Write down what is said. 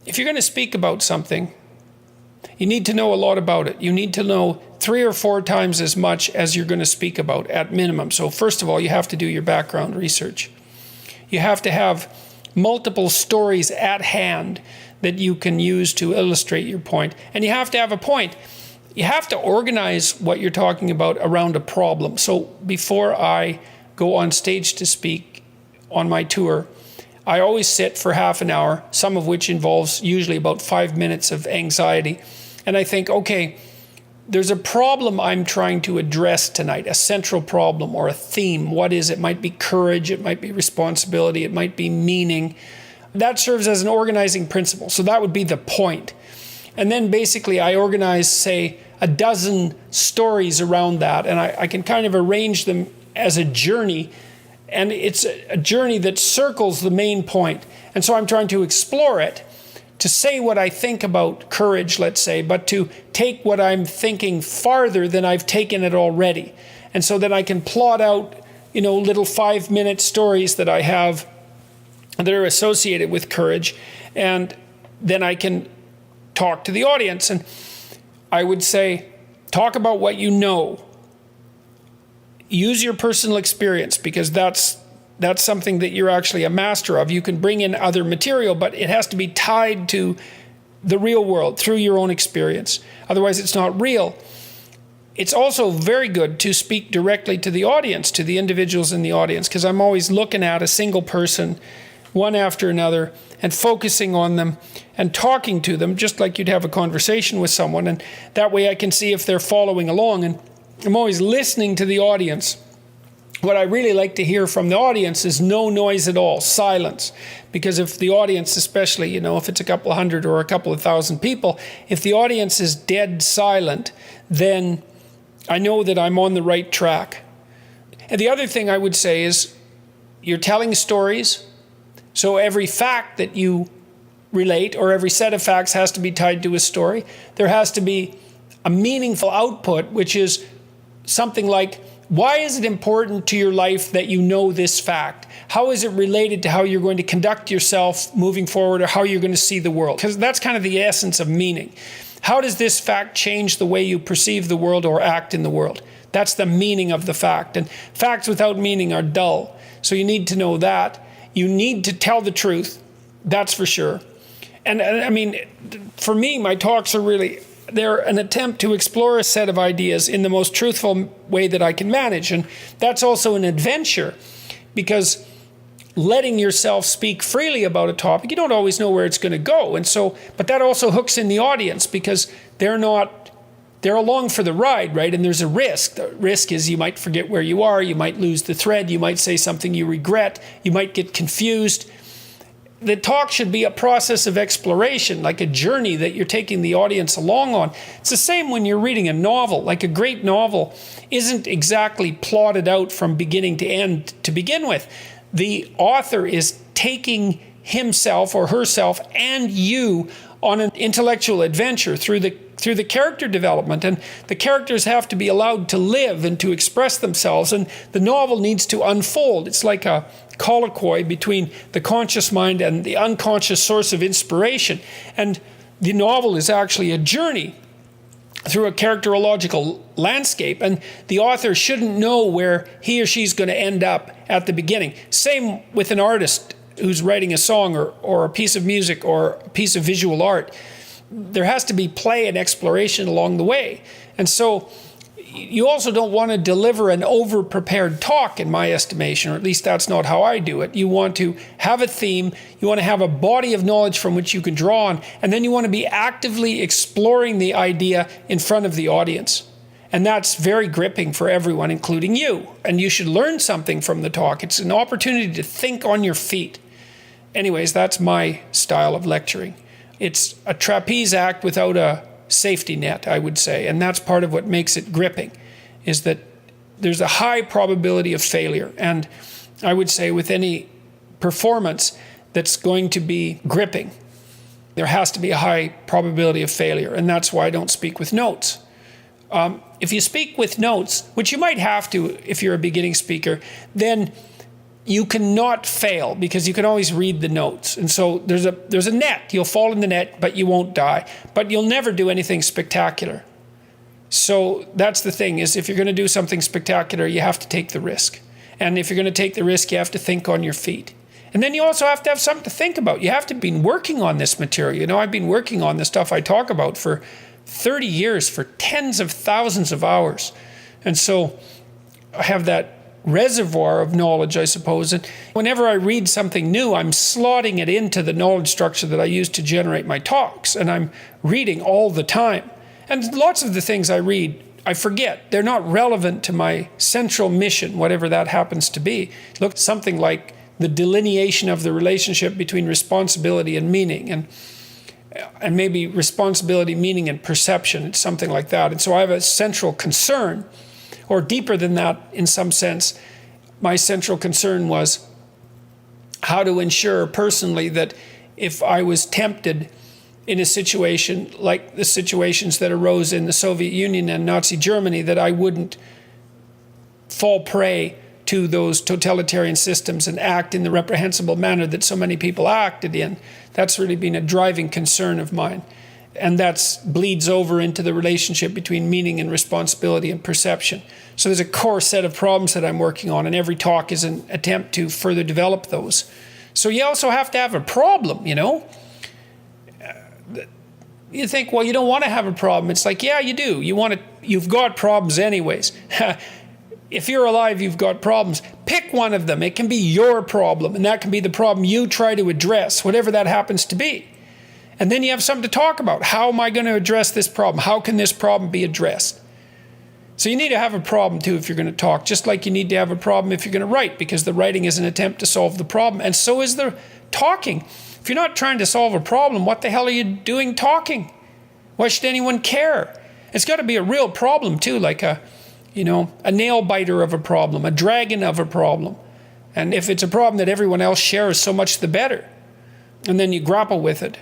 if you're going to speak about something, you need to know a lot about it. You need to know 3 or 4 times as much as you're going to speak about at minimum. So first of all, you have to do your background research. You have to have multiple stories at hand that you can use to illustrate your point. And you have to have a point. You have to organize what you're talking about around a problem. So before I go on stage to speak on my tour, I always sit for half an hour, some of which involves usually about 5 minutes of anxiety. And I think, okay, there's a problem I'm trying to address tonight, a central problem or a theme. What is it? It might be courage, it might be responsibility, it might be meaning. That serves as an organizing principle. So that would be the point. And then basically I organize, say, a dozen stories around that, and I can kind of arrange them as a journey. And it's a journey that circles the main point. And so I'm trying to explore it, to say what I think about courage, let's say, but to take what I'm thinking farther than I've taken it already. And so then I can plot out, little 5-minute stories that I have that are associated with courage. And then I can talk to the audience. And I would say, talk about what you know. Use your personal experience, because that's something that you're actually a master of. You can bring in other material, but it has to be tied to the real world through your own experience. Otherwise, it's not real. It's also very good to speak directly to the audience, to the individuals in the audience, because I'm always looking at a single person, one after another, and focusing on them and talking to them, just like you'd have a conversation with someone. And that way I can see if they're following along. And I'm always listening to the audience. What I really like to hear from the audience is no noise at all, silence. Because if the audience, especially, if it's a couple of hundred or a couple of thousand people, if the audience is dead silent, then I know that I'm on the right track. And the other thing I would say is, you're telling stories, so every fact that you relate, or every set of facts, has to be tied to a story. There has to be a meaningful output, which is something like, why is it important to your life that you know this fact? How is it related to how you're going to conduct yourself moving forward, or how you're going to see the world? Because that's kind of the essence of meaning. How does this fact change the way you perceive the world or act in the world? That's the meaning of the fact. And facts without meaning are dull. So you need to know that. You need to tell the truth. That's for sure. And I mean, for me, my talks are really, they're an attempt to explore a set of ideas in the most truthful way that I can manage. And that's also an adventure, because letting yourself speak freely about a topic, you don't always know where it's going to go. And so, but that also hooks in the audience, because they're along for the ride, right? And there's a risk. The risk is you might forget where you are, you might lose the thread, you might say something you regret, you might get confused. The talk should be a process of exploration, like a journey that you're taking the audience along on. It's the same when you're reading a novel. Like a great novel isn't exactly plotted out from beginning to end to begin with. The author is taking himself or herself and you on an intellectual adventure through the character development, and the characters have to be allowed to live and to express themselves, and the novel needs to unfold. It's like a colloquy between the conscious mind and the unconscious source of inspiration, and the novel is actually a journey through a characterological landscape, and the author shouldn't know where he or she's going to end up at the beginning. Same with an artist who's writing a song or a piece of music or a piece of visual art. There has to be play and exploration along the way. And so you also don't want to deliver an over-prepared talk, in my estimation, or at least that's not how I do it. You want to have a theme, you want to have a body of knowledge from which you can draw on, and then you want to be actively exploring the idea in front of the audience. And that's very gripping for everyone, including you. And you should learn something from the talk. It's an opportunity to think on your feet. Anyways, that's my style of lecturing. It's a trapeze act without a safety net, I would say. And that's part of what makes it gripping, is that there's a high probability of failure. And I would say with any performance that's going to be gripping, there has to be a high probability of failure. And that's why I don't speak with notes. If you speak with notes, which you might have to if you're a beginning speaker, then you cannot fail because you can always read the notes. And so there's a net. You'll fall in the net, but you won't die. But you'll never do anything spectacular. So that's the thing, is if you're going to do something spectacular, you have to take the risk. And if you're going to take the risk, you have to think on your feet. And then you also have to have something to think about. You have to be working on this material. You know, I've been working on the stuff I talk about for 30 years, for tens of thousands of hours. And so I have that reservoir of knowledge, I suppose. And whenever I read something new, I'm slotting it into the knowledge structure that I use to generate my talks. And I'm reading all the time. And lots of the things I read, I forget. They're not relevant to my central mission, whatever that happens to be. Look, something like the delineation of the relationship between responsibility and meaning, and maybe responsibility, meaning, and perception. It's something like that. And so I have a central concern, or deeper than that in some sense. My central concern was how to ensure personally that if I was tempted in a situation like the situations that arose in the Soviet Union and Nazi Germany, that I wouldn't fall prey to those totalitarian systems and act in the reprehensible manner that so many people acted in. That's really been a driving concern of mine. And that bleeds over into the relationship between meaning and responsibility and perception. So there's a core set of problems that I'm working on, and every talk is an attempt to further develop those. So you also have to have a problem, you know? You think, well, you don't want to have a problem. It's like, yeah, you do. You've got problems anyways. If you're alive, you've got problems. Pick one of them. It can be your problem, and that can be the problem you try to address, whatever that happens to be. And then you have something to talk about. How am I going to address this problem? How can this problem be addressed? So you need to have a problem too if you're going to talk, just like you need to have a problem if you're going to write, because the writing is an attempt to solve the problem, and so is the talking. If you're not trying to solve a problem, what the hell are you doing talking? Why should anyone care? It's got to be a real problem too, like a nail biter of a problem, a dragon of a problem. And if it's a problem that everyone else shares, so much the better. And then you grapple with it.